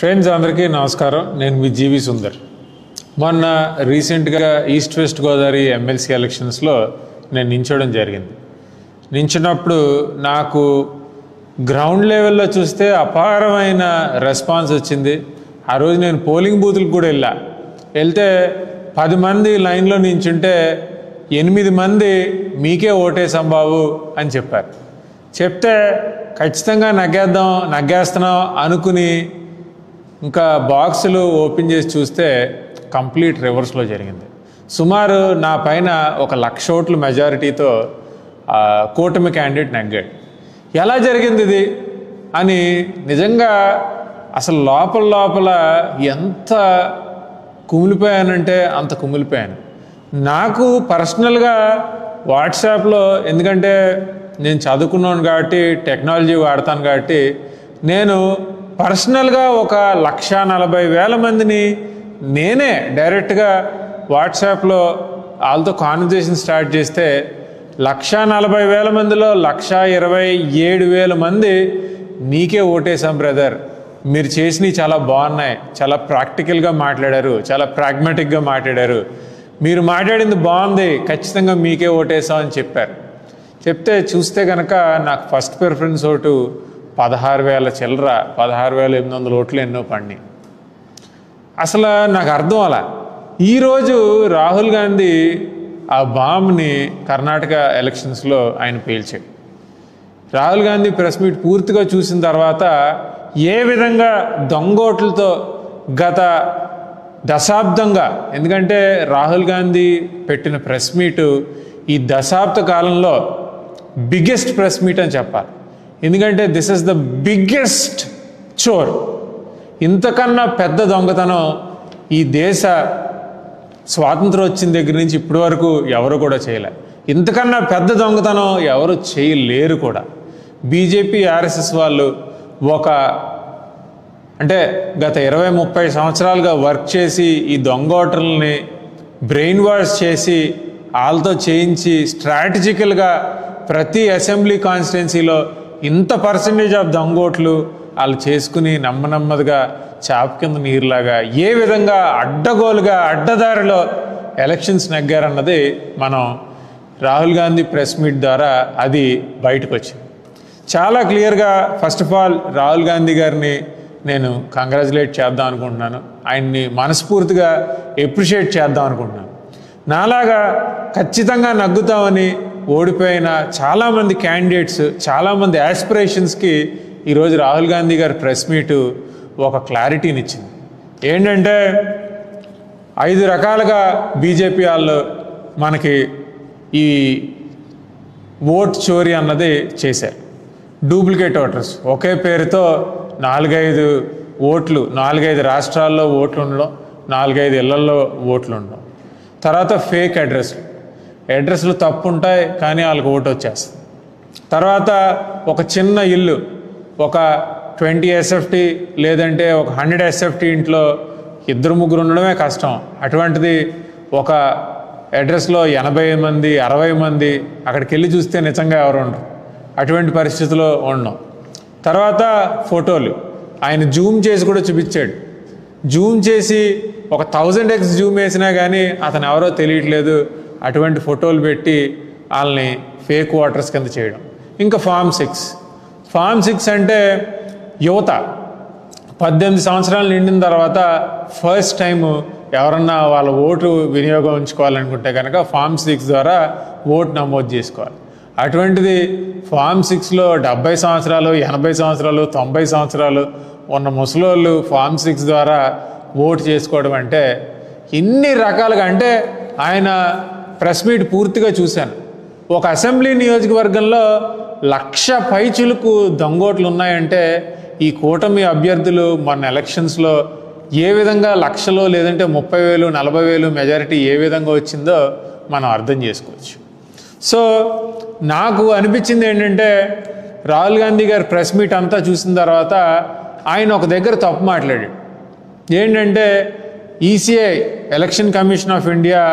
Friends అందరికీ నమస్కారం. నేను మీ జీవి సుందర్. మొన్న రీసెంట్గా ఈస్ట్ వెస్ట్ గోదావరి ఎమ్మెల్సీ ఎలక్షన్స్లో నేను నించోవడం జరిగింది. నించున్నప్పుడు నాకు గ్రౌండ్ లెవెల్లో చూస్తే అపారమైన రెస్పాన్స్ వచ్చింది. ఆ రోజు నేను పోలింగ్ బూత్లకు కూడా వెళ్తే 10 మంది లైన్లో నించుంటే 8 మంది మీకే ఓటేసాం బాబు అని చెప్పారు. చెప్తే ఖచ్చితంగా నగ్గేస్తున్నాం అనుకుని ఇంకా బాక్సులు ఓపెన్ చేసి చూస్తే కంప్లీట్ రివర్స్లో జరిగింది. సుమారు నా పైన 1,00,000 ఓట్ల మెజారిటీతో కూటమి క్యాండిడేట్ నెగ్గాడు. ఎలా జరిగింది ఇది అని నిజంగా అసలు లోపల ఎంత కుమిలిపోయానంటే అంత కుమిలిపోయాను. నాకు పర్సనల్గా వాట్సాప్లో, ఎందుకంటే నేను చదువుకున్నాను కాబట్టి టెక్నాలజీ వాడతాను కాబట్టి, నేను పర్సనల్గా 1,40,000 మందిని నేనే డైరెక్ట్గా వాట్సాప్లో వాళ్ళతో కాన్వర్జేషన్ స్టార్ట్ చేస్తే 1,40,000 మందిలో 1,27,000 మంది నీకే ఓటేసాం బ్రదర్, మీరు చేసినవి చాలా బాగున్నాయి, చాలా ప్రాక్టికల్గా మాట్లాడారు, చాలా ప్రాగ్మాటిక్గా మాట్లాడారు, మీరు మాట్లాడింది బాగుంది, ఖచ్చితంగా మీకే ఓటేసాం అని చెప్పారు. చెప్తే చూస్తే కనుక నాకు ఫస్ట్ ప్రిఫరెన్స్ ఓటు 16,000 చిల్లర, 16,800 ఓట్లు ఎన్నో పడినాయి. అసలు నాకు అర్థం అలా. ఈరోజు రాహుల్ గాంధీ ఆ బాంబ్ని కర్ణాటక ఎలక్షన్స్లో ఆయన పేల్చాడు. రాహుల్ గాంధీ ప్రెస్ మీట్ పూర్తిగా చూసిన తర్వాత ఏ విధంగా దొంగోట్లతో గత దశాబ్దంగా, ఎందుకంటే రాహుల్ గాంధీ పెట్టిన ప్రెస్ మీటు ఈ దశాబ్ద కాలంలో బిగ్గెస్ట్ ప్రెస్ మీట్ అని చెప్పాలి. ఎందుకంటే దిస్ ఇస్ ద బిగ్గెస్ట్ చోర్. ఇంతకన్నా పెద్ద దొంగతనం ఈ దేశ స్వాతంత్రం వచ్చిన దగ్గర నుంచి ఇప్పటి వరకు ఎవరు కూడా చేయలేరు. ఇంతకన్నా పెద్ద దొంగతనం ఎవరు చేయలేరు కూడా. బీజేపీ ఆర్ఎస్ఎస్ వాళ్ళు అంటే గత 20-30 సంవత్సరాలుగా వర్క్ చేసి ఈ దొంగ ఓటర్లని బ్రెయిన్ వాష్ చేసి వాళ్ళతో చేయించి స్ట్రాటజికల్గా ప్రతి అసెంబ్లీ కాన్స్టిట్యున్సీలో ఇంత పర్సంటేజ్ ఆఫ్ దొంగోట్లు వాళ్ళు చేసుకుని నెమ్మదిగా చాప కింద నీరులాగా ఏ విధంగా అడ్డగోలుగా అడ్డదారిలో ఎలక్షన్స్ నెగ్గారన్నది మనం రాహుల్ గాంధీ ప్రెస్ మీట్ ద్వారా అది బయటకు వచ్చింది. చాలా క్లియర్గా first of all Rahul Gandhi గారిని నేను కంగ్రాచులేట్ చేద్దాం అనుకుంటున్నాను. ఆయన్ని మనస్ఫూర్తిగా ఎప్రిషియేట్ చేద్దాం అనుకుంటున్నాను. నాలాగా ఖచ్చితంగా నగ్గుతామని ఓడిపోయిన చాలామంది క్యాండిడేట్స్, చాలామంది యాస్పిరేషన్స్కి ఈరోజు రాహుల్ గాంధీ గారి ప్రెస్ మీటు ఒక క్లారిటీని ఇచ్చింది. ఏంటంటే 5 రకాలుగా బీజేపీ వాళ్ళు మనకి ఈ ఓట్ చోరీ అన్నది చేశారు. డూప్లికేట్ ఓటర్స్, ఒకే పేరుతో 4-5 ఓట్లు, 4-5 రాష్ట్రాల్లో ఓట్లు ఉండడం, 4-5 ఇళ్లలో ఓట్లు ఉండడం. తర్వాత ఫేక్ అడ్రస్లు తప్పు ఉంటాయి కానీ వాళ్ళకి ఓటు వచ్చేస్తుంది. తర్వాత ఒక చిన్న ఇల్లు, ఒక 20 SFT లేదంటే ఒక 100 SFT ఇంట్లో 2-3 ఉండడమే కష్టం. అటువంటిది ఒక అడ్రస్లో 80 మంది 60 మంది, అక్కడికి వెళ్ళి చూస్తే నిజంగా ఎవరు ఉండరు. అటువంటి పరిస్థితిలో ఉండడం. తర్వాత ఫోటోలు ఆయన జూమ్ చేసి కూడా చూపించాడు. జూమ్ చేసి ఒక 1000x జూమ్ వేసినా కానీ అతను ఎవరో తెలియట్లేదు. అటువంటి ఫోటోలు పెట్టి వాళ్ళని ఫేక్ ఓటర్స్ కింద చేయడం. ఇంకా Form 6 అంటే యువత 18 సంవత్సరాలు నిండిన తర్వాత ఫస్ట్ టైం ఎవరన్నా వాళ్ళ ఓటు వినియోగించుకోవాలనుకుంటే కనుక Form 6 ద్వారా ఓటు నమోదు చేసుకోవాలి. అటువంటిది Form 6లో 70 సంవత్సరాలు 80 సంవత్సరాలు 90 సంవత్సరాలు ఉన్న ముసలోళ్ళు Form 6 ద్వారా ఓటు చేసుకోవడం అంటే ఇన్ని రకాలుగా. అంటే ఆయన ప్రెస్ మీట్ పూర్తిగా చూశాను. ఒక అసెంబ్లీ నియోజకవర్గంలో 1,00,000 పైచులకు దొంగోట్లు ఉన్నాయంటే ఈ కూటమి అభ్యర్థులు మొన్న ఎలక్షన్స్లో ఏ విధంగా 1,00,000 లేదంటే 30,000 40,000 మెజారిటీ ఏ విధంగా వచ్చిందో మనం అర్థం చేసుకోవచ్చు. సో నాకు అనిపించింది ఏంటంటే రాహుల్ గాంధీ గారి ప్రెస్ మీట్ అంతా చూసిన తర్వాత ఆయన ఒక దగ్గర తప్పు మాట్లాడాడు. ఏంటంటే ECI election commission of India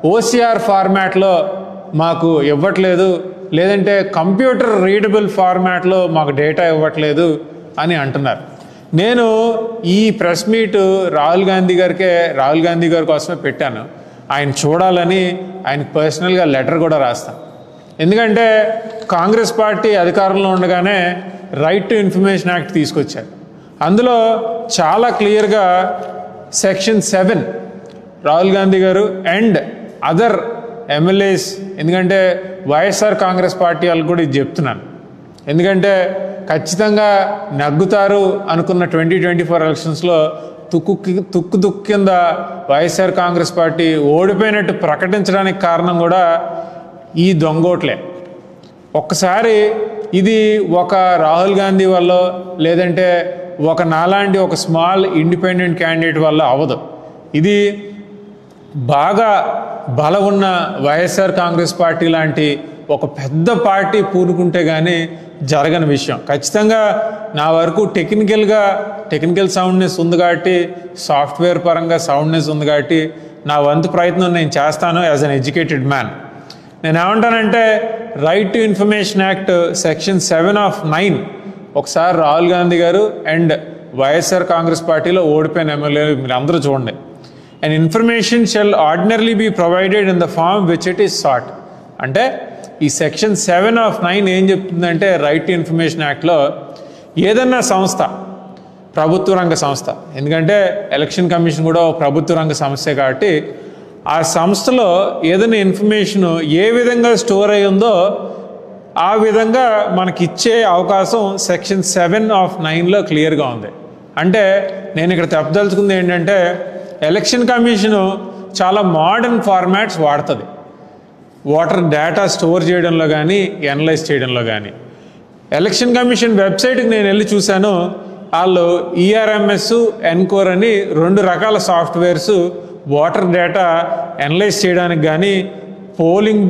OCR ఫార్మాట్లో మాకు ఇవ్వట్లేదు, లేదంటే కంప్యూటర్ రీడబుల్ ఫార్మాట్లో మాకు డేటా ఇవ్వట్లేదు అని అంటున్నారు. నేను ఈ ప్రెస్ మీట్ రాహుల్ గాంధీ గారి కోసమే పెట్టాను. ఆయన చూడాలని ఆయనకు పర్సనల్గా లెటర్ కూడా రాస్తాను. ఎందుకంటే కాంగ్రెస్ పార్టీ అధికారంలో ఉండగానే రైట్ టు ఇన్ఫర్మేషన్ యాక్ట్ తీసుకొచ్చారు. అందులో చాలా క్లియర్గా సెక్షన్ 7 రాహుల్ గాంధీ గారు అండ్ అదర్ ఎమ్మెల్యేస్, ఎందుకంటే వైఎస్ఆర్ కాంగ్రెస్ పార్టీ వాళ్ళకి కూడా ఇది చెప్తున్నాను, ఎందుకంటే ఖచ్చితంగా నగ్గుతారు అనుకున్న 2024 ఎలక్షన్స్లో తుక్కు కింద వైఎస్ఆర్ కాంగ్రెస్ పార్టీ ఓడిపోయినట్టు ప్రకటించడానికి కారణం కూడా ఈ దొంగోట్లే. ఒక్కసారి ఇది ఒక రాహుల్ గాంధీ వల్ల లేదంటే ఒక నాలాంటి ఒక స్మాల్ ఇండిపెండెంట్ క్యాండిడేట్ వల్ల అవ్వదు. ఇది బాగా బలం ఉన్న వైఎస్ఆర్ కాంగ్రెస్ పార్టీ లాంటి ఒక పెద్ద పార్టీ పూనుకుంటే కానీ జరగని విషయం. ఖచ్చితంగా నా వరకు టెక్నికల్ సౌండ్నెస్ ఉంది కాబట్టి, సాఫ్ట్వేర్ పరంగా సౌండ్నెస్ ఉంది కాబట్టి నా వంతు ప్రయత్నం నేను చేస్తాను యాజ్ అన్ ఎడ్యుకేటెడ్ మ్యాన్. నేను ఏమంటానంటే right to information act section 7 of 9 ఒకసారి రాహుల్ గాంధీ గారు అండ్ వైఎస్ఆర్ కాంగ్రెస్ పార్టీలో ఓడిపోయిన ఎమ్మెల్యేలు మీరు అందరూ చూడండి. And information shall ordinarily be provided in the form which it is sought. అంటే ఈ సెక్షన్ 7 of 9 ఏం చెప్తుందంటే రైట్ టు ఇన్ఫర్మేషన్ యాక్ట్లో ఏదన్నా సంస్థ, ప్రభుత్వ రంగ సంస్థ, ఎందుకంటే ఎలక్షన్ కమిషన్ కూడా ప్రభుత్వ రంగ సంస్థే కాబట్టి ఆ సంస్థలో ఏదైనా ఇన్ఫర్మేషన్ ఏ విధంగా స్టోర్ అయి ఉందో ఆ విధంగా మనకి ఇచ్చే అవకాశం సెక్షన్ 7 of 9లో క్లియర్గా ఉంది. అంటే నేను ఇక్కడ చెప్పదలుచుకుంది ఏంటంటే ఎలక్షన్ కమిషను చాలా మోడర్న్ ఫార్మాట్స్ వాడుతుంది ఓటర్ డేటా స్టోర్ చేయడంలో కానీ అనలైజ్ చేయడంలో కానీ. ఎలక్షన్ కమిషన్ వెబ్సైట్కి నేను వెళ్ళి చూశాను, వాళ్ళు ERMS, ఎన్కోర్ అని 2 రకాల సాఫ్ట్వేర్స్ ఓటర్ డేటా అనలైజ్ చేయడానికి కానీ, పోలింగ్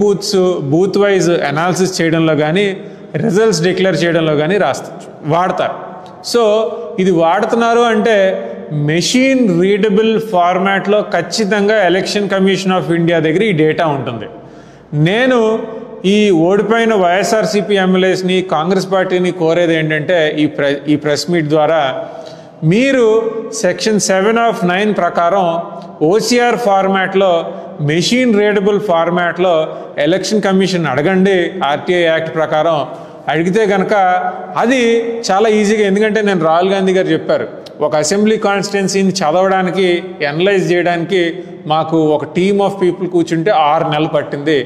బూత్ వైజ్ అనాలిసిస్ చేయడంలో కానీ, రిజల్ట్స్ డిక్లేర్ చేయడంలో కానీ వాడతారు. సో ఇది వాడుతున్నారు అంటే మెషిన్ రీడబుల్ ఫార్మాట్లో ఖచ్చితంగా ఎలక్షన్ కమిషన్ ఆఫ్ ఇండియా దగ్గర ఈ డేటా ఉంటుంది. నేను ఈ ఓడిపోయిన వైఎస్ఆర్సీపీ ఎమ్మెల్యేస్ని, కాంగ్రెస్ పార్టీని కోరేది ఏంటంటే ఈ ప్రెస్ మీట్ ద్వారా మీరు సెక్షన్ 7 of 9 ప్రకారం OCR ఫార్మాట్లో, మెషిన్ రీడబుల్ ఫార్మాట్లో ఎలక్షన్ కమిషన్ అడగండి. RTI యాక్ట్ ప్రకారం అడిగితే కనుక అది చాలా ఈజీగా, ఎందుకంటే నేను రాహుల్ గాంధీ గారు చెప్పారు, ఒక అసెంబ్లీ కాన్స్టిట్యున్సీని చదవడానికి, అనలైజ్ చేయడానికి మాకు ఒక టీమ్ ఆఫ్ పీపుల్ కూర్చుంటే 6 నెలలు పట్టింది.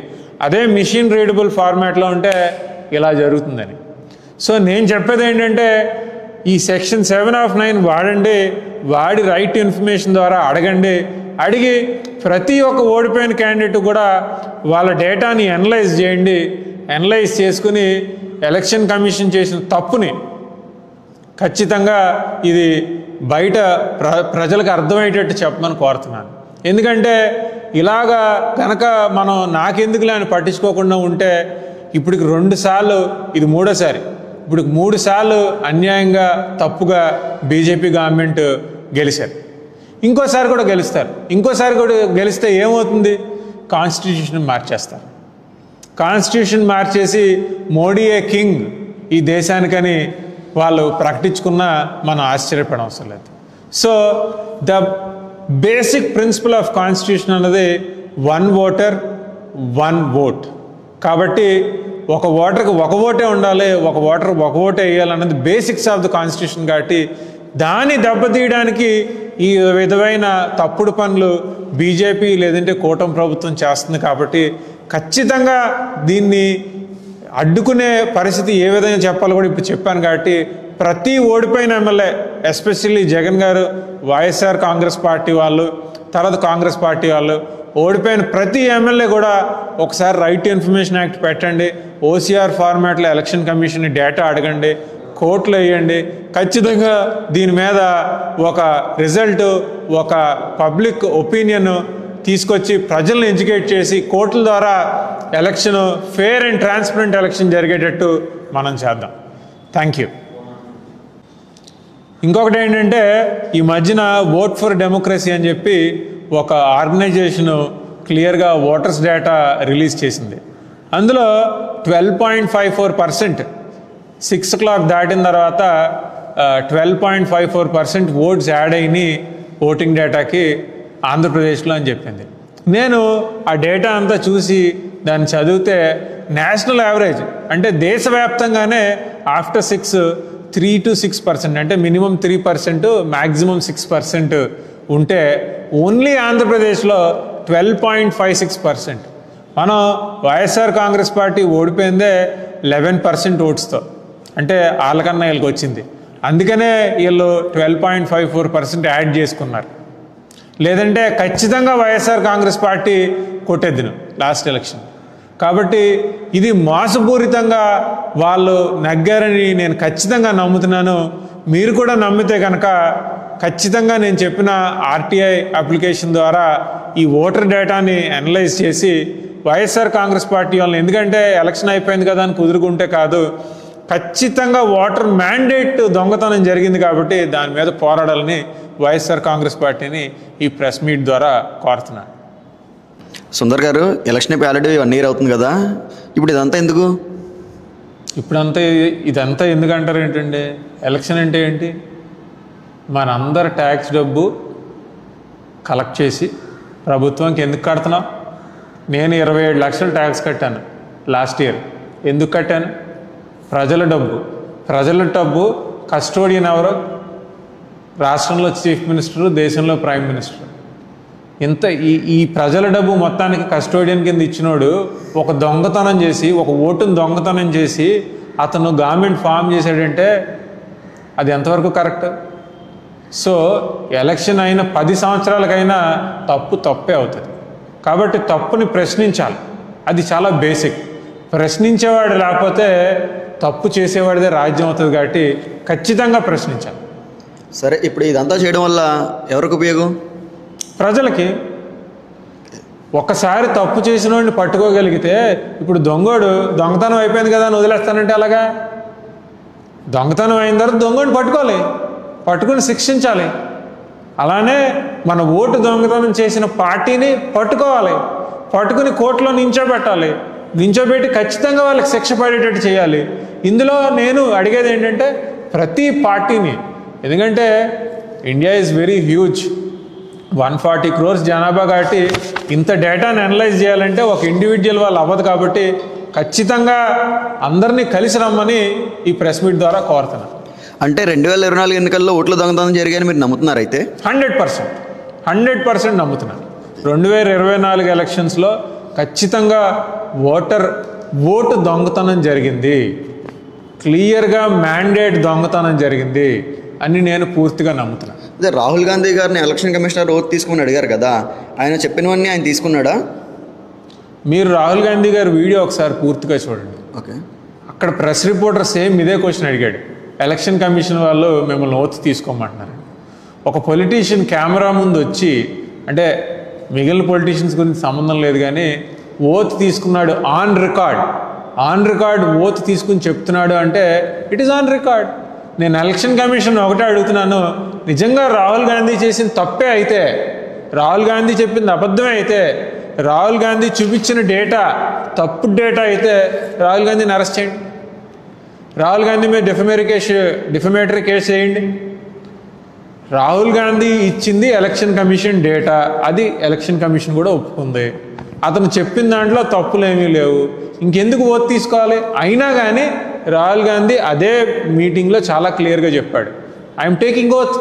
అదే మెషిన్ రీడబుల్ ఫార్మాట్లో ఉంటే ఇలా జరుగుతుందని. సో నేను చెప్పేది ఏంటంటే ఈ సెక్షన్ 7 of 9 వాడండి, వాడి రైట్ ఇన్ఫర్మేషన్ ద్వారా అడగండి. అడిగి ప్రతి ఒక్క ఓడిపోయిన క్యాండిడేట్ కూడా వాళ్ళ డేటాని అనలైజ్ చేయండి. అనలైజ్ చేసుకుని ఎలక్షన్ కమిషన్ చేసిన తప్పుని ఖచ్చితంగా ఇది బయట ప్రజలకు అర్థమయ్యేటట్టు చెప్పమని కోరుతున్నాను. ఎందుకంటే ఇలాగా కనుక మనం నాకెందుకులే అని పట్టించుకోకుండా ఉంటే ఇప్పటికి 2 సార్లు, ఇది 3వ సారి, ఇప్పుడు 3 సార్లు అన్యాయంగా తప్పుగా బీజేపీ గవర్నమెంట్ గెలిచారు. ఇంకోసారి కూడా గెలుస్తారు. ఇంకోసారి కూడా గెలిస్తే ఏమవుతుంది? కాన్స్టిట్యూషన్ మార్చేస్తారు. కాన్స్టిట్యూషన్ మార్చేసి మోడీయే కింగ్ ఈ దేశానికని వాళ్ళు ప్రకటించుకున్నా మనం ఆశ్చర్యపడవసరం లేదు. So the basic principle of constitution అన్నది 1 voter 1 vote. కాబట్టి ఒక ఓటర్కి 1 ఓటే ఉండాలి, ఒక ఓటర్ 1 ఓటే వేయాలన్నది బేసిక్స్ ఆఫ్ ద కాన్స్టిట్యూషన్. కాబట్టి దాన్ని దెబ్బతీయడానికి ఈ విధమైన తప్పుడు పనులు బీజేపీ లేదంటే కూటమి ప్రభుత్వం చేస్తుంది. కాబట్టి ఖచ్చితంగా దీన్ని అడ్డుకునే పరిస్థితి ఏ విధంగా చెప్పాలో కూడా ఇప్పుడు చెప్పాను. కాబట్టి ప్రతి ఓడిపోయిన ఎమ్మెల్యే, ఎస్పెషల్లీ జగన్ గారు, వైఎస్ఆర్ కాంగ్రెస్ పార్టీ వాళ్ళు, తర్వాత కాంగ్రెస్ పార్టీ వాళ్ళు, ఓడిపోయిన ప్రతి ఎమ్మెల్యే కూడా ఒకసారి రైట్ టు ఇన్ఫర్మేషన్ యాక్ట్ పెట్టండి. OCR ఫార్మాట్లో ఎలక్షన్ కమిషన్ డేటా అడగండి, కోర్టులు వేయండి. ఖచ్చితంగా దీని మీద ఒక రిజల్ట్, ఒక పబ్లిక్ ఒపీనియన్ తీసుకొచ్చి ప్రజలను ఎడ్యుకేట్ చేసి కోర్టుల ద్వారా election fair and transparent election జరిగేటట్టు మనం చేద్దాం. Thank you. ఇంకొకటి ఏంటంటే ఈ మధ్యన ఓట్ ఫర్ డెమోక్రసీ అని చెప్పి ఒక ఆర్గనైజేషను క్లియర్గా ఓటర్స్ డేటా రిలీజ్ చేసింది. అందులో 12.54% 6 o'clock దాటిన తర్వాత 12.54% ఓట్స్ యాడ్ అయినాయి ఓటింగ్ డేటాకి ఆంధ్రప్రదేశ్లో అని చెప్పింది. నేను ఆ డేటా అంతా చూసి దాన్ని చదివితే నేషనల్ యావరేజ్ అంటే దేశవ్యాప్తంగానే ఆఫ్టర్ 3 to 6% అంటే మినిమం 3%, మ్యాక్సిమం 6% ఉంటే ఓన్లీ ఆంధ్రప్రదేశ్లో 12.56%. మనం వైఎస్ఆర్ కాంగ్రెస్ పార్టీ ఓడిపోయిందే 11% ఓట్స్తో, అంటే వాళ్ళకన్నా వీళ్ళకి వచ్చింది. అందుకనే వీళ్ళు 12.54% యాడ్ చేసుకున్నారు. లేదంటే ఖచ్చితంగా వైఎస్ఆర్ కాంగ్రెస్ పార్టీ కొట్టేద్దును లాస్ట్ ఎలక్షన్. కాబట్టి ఇది మోసపూరితంగా వాళ్ళు నగ్గారని నేను ఖచ్చితంగా నమ్ముతున్నాను. మీరు కూడా నమ్మితే కనుక ఖచ్చితంగా నేను చెప్పిన ఆర్టీఐ అప్లికేషన్ ద్వారా ఈ ఓటర్ డేటాని అనలైజ్ చేసి వైఎస్ఆర్ కాంగ్రెస్ పార్టీ వాళ్ళని, ఎందుకంటే ఎలక్షన్ అయిపోయింది కదా అని కుదురుకుంటే కాదు, ఖచ్చితంగా ఓటర్ మ్యాండేట్ దొంగతనం జరిగింది కాబట్టి దాని మీద పోరాడాలని వైఎస్ఆర్ కాంగ్రెస్ పార్టీని ఈ ప్రెస్ మీట్ ద్వారా కోరుతున్నాను. సుందర్ గారు, ఎలక్షన్ అయిపోయి ఆల్రెడీ 1 year అవుతుంది కదా, ఇప్పుడు ఇదంతా ఎందుకు? ఇదంతా ఎందుకంటారు ఏంటండి? ఎలక్షన్ అంటే ఏంటి? మనందరు ట్యాక్స్ డబ్బు కలెక్ట్ చేసి ప్రభుత్వంకి ఎందుకు కడుతున్నాం? నేను 27 లక్షలు ట్యాక్స్ కట్టాను లాస్ట్ ఇయర్. ఎందుకు కట్టాను? ప్రజల డబ్బు కస్టోడియన్ ఎవరు? రాష్ట్రంలో చీఫ్ మినిస్టరు, దేశంలో ప్రైమ్ మినిస్టర్. ఈ ప్రజల డబ్బు మొత్తానికి కస్టోడియన్ కింద ఇచ్చినోడు ఒక దొంగతనం చేసి, ఒక ఓటును దొంగతనం చేసి అతను గవర్నమెంట్ ఫామ్ చేశాడంటే అది ఎంతవరకు కరెక్ట్? సో ఎలక్షన్ అయిన 10 సంవత్సరాలకైనా తప్పే అవుతుంది. కాబట్టి తప్పుని ప్రశ్నించాలి, అది చాలా బేసిక్. ప్రశ్నించేవాడు లేకపోతే తప్పు చేసేవాడిదే రాజ్యం అవుతుంది. కాబట్టి ఖచ్చితంగా ప్రశ్నించాలి. సరే, ఇప్పుడు ఇదంతా చేయడం వల్ల ఎవరికి ఉపయోగం? ప్రజలకి. ఒక్కసారి తప్పు చేసిన వాడిని పట్టుకోగలిగితే, ఇప్పుడు దొంగతనం అయిపోయింది కదా అని వదిలేస్తానంటే అలాగా? దొంగతనం అయిన తర్వాత దొంగని పట్టుకుని శిక్షించాలి. అలానే మన ఓటు దొంగతనం చేసిన పార్టీని పట్టుకుని కోర్టులో నించోబెట్టి ఖచ్చితంగా వాళ్ళకి శిక్ష పడేటట్టు చేయాలి. ఇందులో నేను అడిగేది ఏంటంటే ప్రతి పార్టీని, ఎందుకంటే India is very huge, 140 crores జనాభా కాబట్టి ఇంత డేటాను అనలైజ్ చేయాలంటే ఒక ఇండివిజువల్ వాళ్ళు అవ్వదు. కాబట్టి ఖచ్చితంగా అందరినీ కలిసి రమ్మని ఈ ప్రెస్ మీట్ ద్వారా కోరుతున్నాను. అంటే 2024 ఎన్నికల్లో ఓట్ల దొంగతనం జరిగాయని మీరు నమ్ముతున్నారు? అయితే 100% నమ్ముతున్నాను. 2024 ఎలక్షన్స్లో ఖచ్చితంగా ఓటు దొంగతనం జరిగింది, క్లియర్గా మ్యాండేట్ దొంగతనం జరిగింది అని నేను పూర్తిగా నమ్ముతున్నాను. అదే రాహుల్ గాంధీ గారిని ఎలక్షన్ కమిషనర్ ఓటు తీసుకుని అడిగారు కదా, ఆయన చెప్పినవన్నీ ఆయన తీసుకున్నాడా? మీరు రాహుల్ గాంధీ గారి వీడియో ఒకసారి పూర్తిగా చూడండి. ఓకే. అక్కడ ప్రెస్ రిపోర్టర్ సేమ్ ఇదే క్వశ్చన్ అడిగాడు. ఎలక్షన్ కమిషన్ వాళ్ళు మిమ్మల్ని ఓత్ తీసుకోమంటున్నారు. ఒక పొలిటీషియన్ కెమెరా ముందు వచ్చి, అంటే మిగిలిన పొలిటీషియన్స్ గురించి సంబంధం లేదు కానీ ఓత్ తీసుకున్నాడు, ఆన్ రికార్డ్ ఓత్ తీసుకుని చెప్తున్నాడు అంటే ఇట్ ఈస్ ఆన్ రికార్డ్. నేను ఎలక్షన్ కమిషన్ ఒకటే అడుగుతున్నాను, నిజంగా రాహుల్ గాంధీ చేసిన తప్పే అయితే, రాహుల్ గాంధీ చెప్పింది అబద్ధమే అయితే, రాహుల్ గాంధీ చూపించిన డేటా తప్పు డేటా అయితే రాహుల్ గాంధీని అరెస్ట్ చేయండి. రాహుల్ గాంధీ మీద డిఫమేటరీ కేసు వేయండి. రాహుల్ గాంధీ ఇచ్చింది ఎలక్షన్ కమిషన్ డేటా, అది ఎలక్షన్ కమిషన్ కూడా ఒప్పుకుంది. అతను చెప్పిన దాంట్లో తప్పులు ఏమీ లేవు, ఇంకెందుకు ఓత్ తీసుకోవాలి? అయినా కానీ రాహుల్ గాంధీ అదే మీటింగ్లో చాలా క్లియర్గా చెప్పాడు, I'm taking oath,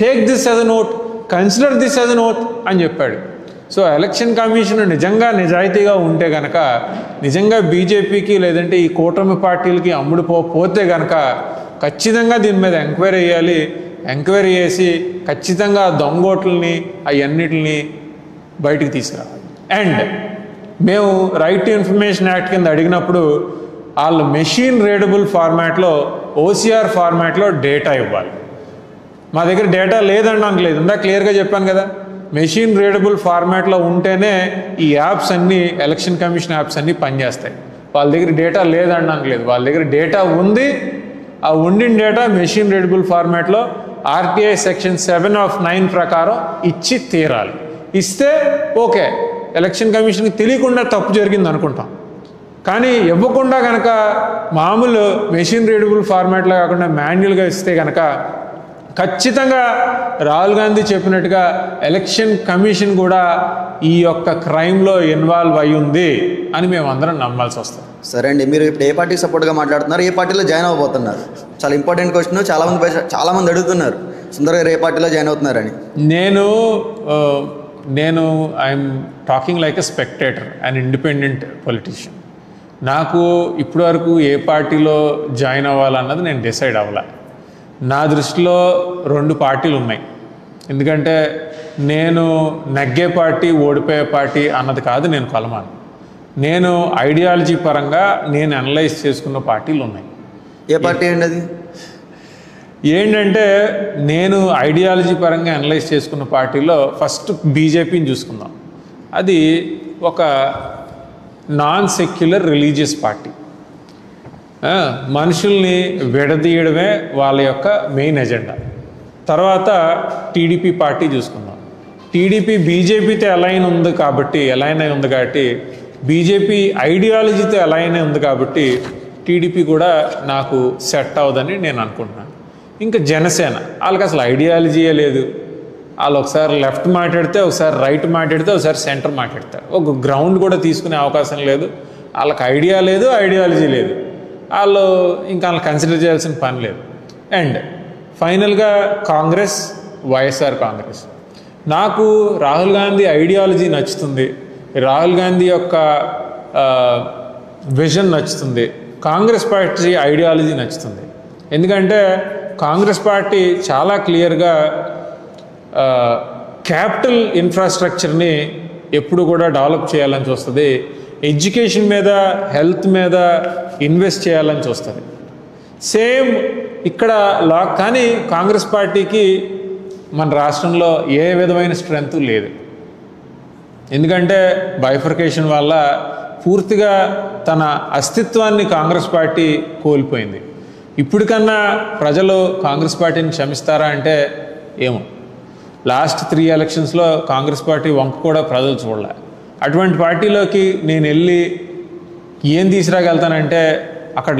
take this as an oath, consider this as an oath అని చెప్పాడు. సో ఎలక్షన్ కమిషన్ నిజంగా నిజాయితీగా ఉంటే కనుక, నిజంగా బీజేపీకి లేదంటే ఈ కూటమి పార్టీలకి పోతే కనుక ఖచ్చితంగా దీని మీద ఎంక్వైరీ చేయాలి. ఎంక్వైరీ చేసి ఖచ్చితంగా దొంగోట్లని అవన్నిటిని బయటికి తీసుకురావాలి. అండ్ మేము రైట్ టు ఇన్ఫర్మేషన్ యాక్ట్ కింద అడిగినప్పుడు వాళ్ళు మెషిన్ రీడబుల్ ఫార్మాట్లో, ఓసీఆర్ ఫార్మాట్లో డేటా ఇవ్వాలి. మా దగ్గర డేటా లేదనడానికి లేదు, ఇందా క్లియర్గా చెప్పాను కదా. మెషిన్ రీడబుల్ ఫార్మాట్లో ఉంటేనే ఈ యాప్స్ అన్నీ, ఎలక్షన్ కమిషన్ యాప్స్ అన్నీ పనిచేస్తాయి. వాళ్ళ దగ్గర డేటా లేదనడానికి లేదు, వాళ్ళ దగ్గర డేటా ఉంది. ఆ ఉండిన డేటా మెషిన్ రీడబుల్ ఫార్మాట్లో ఆర్టీఐ సెక్షన్ 7 of 9 ప్రకారం ఇచ్చి తీరాలి. ఇస్తే ఓకే, ఎలక్షన్ కమిషన్కి తెలియకుండా తప్పు జరిగింది అనుకుంటాం. కానీ ఇవ్వకుండా కనుక మామూలు మెషిన్ రీడబుల్ ఫార్మాట్లో కాకుండా మాన్యువల్గా ఇస్తే కనుక ఖచ్చితంగా రాహుల్ గాంధీ చెప్పినట్టుగా ఎలక్షన్ కమిషన్ కూడా ఈ యొక్క క్రైమ్లో ఇన్వాల్వ్ అయి ఉంది అని మేమందరం నమ్మాల్సి వస్తుంది. సరే అండి, మీరు ఇప్పుడు ఏ పార్టీకి సపోర్ట్గా మాట్లాడుతున్నారు, ఏ పార్టీలో జాయిన్ అవ్వబోతున్నారు? చాలా ఇంపార్టెంట్ క్వశ్చన్. చాలామంది అడుగుతున్నారు సుందర్ గారు ఏ పార్టీలో జాయిన్ అవుతున్నారని. నేను I'm talking like a spectator and independent politician. నాకు ఇప్పటివరకు ఏ పార్టీలో జాయిన్ అవ్వాలన్నది నేను డిసైడ్ అవ్వలే. నా దృష్టిలో 2 పార్టీలు ఉన్నాయి. ఎందుకంటే నేను నెగ్గే పార్టీ ఓడిపోయే పార్టీ అన్నది కాదు నేను కొలమాను. నేను ఐడియాలజీ పరంగా నేను అనలైజ్ చేసుకున్న పార్టీలు ఉన్నాయి. ఏ పార్టీ అండి అది? ఏంటంటే నేను ఐడియాలజీ పరంగా అనలైజ్ చేసుకున్న పార్టీలో ఫస్ట్ బీజేపీని చూసుకుందాం. అది ఒక నాన్ సెక్యులర్ రిలీజియస్ పార్టీ. మనుషుల్ని విడదీయడమే వాళ్ళ యొక్క మెయిన్ ఎజెండా. తర్వాత టీడీపీ పార్టీ చూసుకుందాం. టీడీపీ బీజేపీతో అలైన్ ఉంది కాబట్టి బీజేపీ ఐడియాలజీతో అలైన్ ఉంది కాబట్టి టీడీపీ కూడా నాకు సెట్ అవ్వదని నేను అనుకుంటున్నాను. ఇంకా జనసేన, వాళ్ళకి అసలు ఐడియాలజీయే లేదు. వాళ్ళు ఒకసారి లెఫ్ట్ మాట్లాడితే, ఒకసారి రైట్ మాట్లాడితే, ఒకసారి సెంటర్ మాట్లాడతారు. ఒక గ్రౌండ్ కూడా తీసుకునే అవకాశం లేదు. వాళ్ళకి ఐడియా లేదు, ఐడియాలజీ లేదు. వాళ్ళని కన్సిడర్ చేయాల్సిన పని లేదు. అండ్ ఫైనల్గా కాంగ్రెస్, వైఎస్ఆర్ కాంగ్రెస్. నాకు రాహుల్ గాంధీ ఐడియాలజీ నచ్చుతుంది, రాహుల్ గాంధీ యొక్క విజన్ నచ్చుతుంది, కాంగ్రెస్ పార్టీ ఐడియాలజీ నచ్చుతుంది. ఎందుకంటే కాంగ్రెస్ పార్టీ చాలా క్లియర్గా క్యాపిటల్ ఇన్ఫ్రాస్ట్రక్చర్ని ఎప్పుడు కూడా డెవలప్ చేయాలని చూస్తుంది. ఎడ్యుకేషన్ మీద, హెల్త్ మీద ఇన్వెస్ట్ చేయాలని చూస్తుంది. సేమ్ ఇక్కడ కానీ కాంగ్రెస్ పార్టీకి మన రాష్ట్రంలో ఏ విధమైన స్ట్రెంగ్త్ లేదు. ఎందుకంటే బైఫర్కేషన్ వల్ల పూర్తిగా తన అస్తిత్వాన్ని కాంగ్రెస్ పార్టీ కోల్పోయింది. ఇప్పటికన్నా ప్రజలు కాంగ్రెస్ పార్టీని క్షమిస్తారా అంటే ఏమో. లాస్ట్ 3 ఎలక్షన్స్లో కాంగ్రెస్ పార్టీ వంక కూడా ప్రజలు చూడలే. అటువంటి పార్టీలోకి నేను వెళ్ళి ఏం తీసుకురాగలుగుతానంటే అక్కడ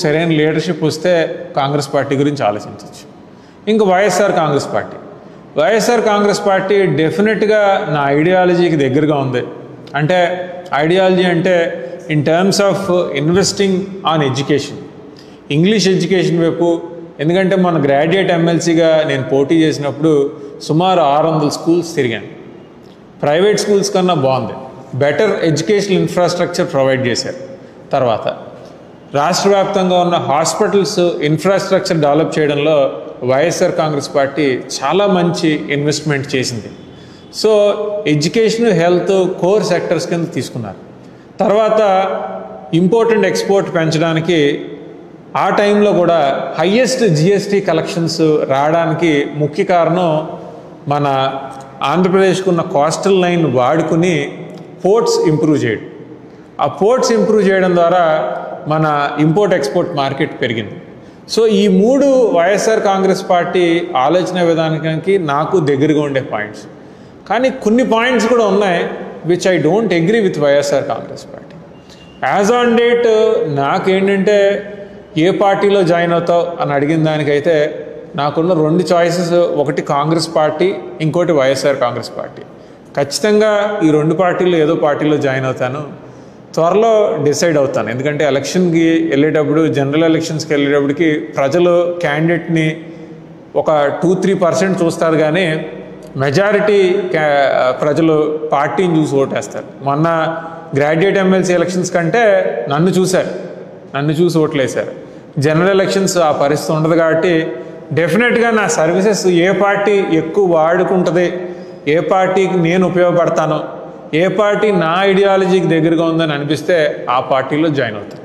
సరైన లీడర్షిప్ వస్తే కాంగ్రెస్ పార్టీ గురించి ఆలోచించవచ్చు. ఇంకా వైఎస్ఆర్ కాంగ్రెస్ పార్టీ డెఫినెట్గా నా ఐడియాలజీకి దగ్గరగా ఉంది. అంటే ఐడియాలజీ అంటే in terms of investing on education, English education వైపు. ఎందుకంటే మన గ్రాడ్యుయేట్ ఎమ్మెల్సీగా నేను పోటీ చేసినప్పుడు సుమారు 600 స్కూల్స్ తిరిగాను. ప్రైవేట్ స్కూల్స్ కన్నా బాగుంది, బెటర్ ఎడ్యుకేషనల్ ఇన్ఫ్రాస్ట్రక్చర్ ప్రొవైడ్ చేశారు. తర్వాత రాష్ట్ర వ్యాప్తంగా ఉన్న హాస్పిటల్స్ ఇన్ఫ్రాస్ట్రక్చర్ డెవలప్ చేయడంలో వైఎస్ఆర్ కాంగ్రెస్ పార్టీ చాలా మంచి ఇన్వెస్ట్మెంట్ చేసింది. So education, health core sectors కింద తీసుకున్నారు. తర్వాత ఇంపోర్ట్ అండ్ ఎక్స్పోర్ట్ పెంచడానికి ఆ టైంలో కూడా హయ్యెస్ట్ జిఎస్టీ కలెక్షన్స్ రావడానికి ముఖ్య కారణం మన ఆంధ్రప్రదేశ్కు ఉన్న కోస్టల్ లైన్ వాడుకుని పోర్ట్స్ ఇంప్రూవ్ చేయడం. ఆ పోర్ట్స్ ఇంప్రూవ్ చేయడం ద్వారా మన ఇంపోర్ట్ ఎక్స్పోర్ట్ మార్కెట్ పెరిగింది. సో ఈ 3 వైఎస్ఆర్ కాంగ్రెస్ పార్టీ ఆలోచన విధానానికి నాకు దగ్గరగా ఉండే పాయింట్స్. కానీ కొన్ని పాయింట్స్ కూడా ఉన్నాయి which I don't agree with YSR Congress party. As on date నాకేంటంటే ఏ పార్టీలో జాయిన్ అవుతావు అని అడిగిన దానికైతే నాకున్న 2 చాయిసెస్, ఒకటి కాంగ్రెస్ పార్టీ, ఇంకోటి వైఎస్ఆర్ కాంగ్రెస్ పార్టీ. ఖచ్చితంగా ఈ 2 పార్టీలో ఏదో పార్టీలో జాయిన్ అవుతాను. త్వరలో డిసైడ్ అవుతాను. ఎందుకంటే ఎలక్షన్కి వెళ్ళేటప్పుడు, జనరల్ ఎలక్షన్స్కి వెళ్ళేటప్పటికి ప్రజలు క్యాండిడేట్ని ఒక 2-3% చూస్తారు, కానీ మెజారిటీ ప్రజలు పార్టీని చూసి ఓటేస్తారు. మొన్న గ్రాడ్యుయేట్ ఎమ్మెల్సీ ఎలక్షన్స్ కంటే నన్ను చూసి ఓట్లేశారు. జనరల్ ఎలక్షన్స్ ఆ పరిస్థితి ఉండదు కాబట్టి డెఫినెట్గా నా సర్వీసెస్ ఏ పార్టీ ఎక్కువ వాడుకుంటుంది, ఏ పార్టీకి నేను ఉపయోగపడతానో, ఏ పార్టీ నా ఐడియాలజీకి దగ్గరగా ఉందని అనిపిస్తే ఆ పార్టీలో జాయిన్ అవుతాను.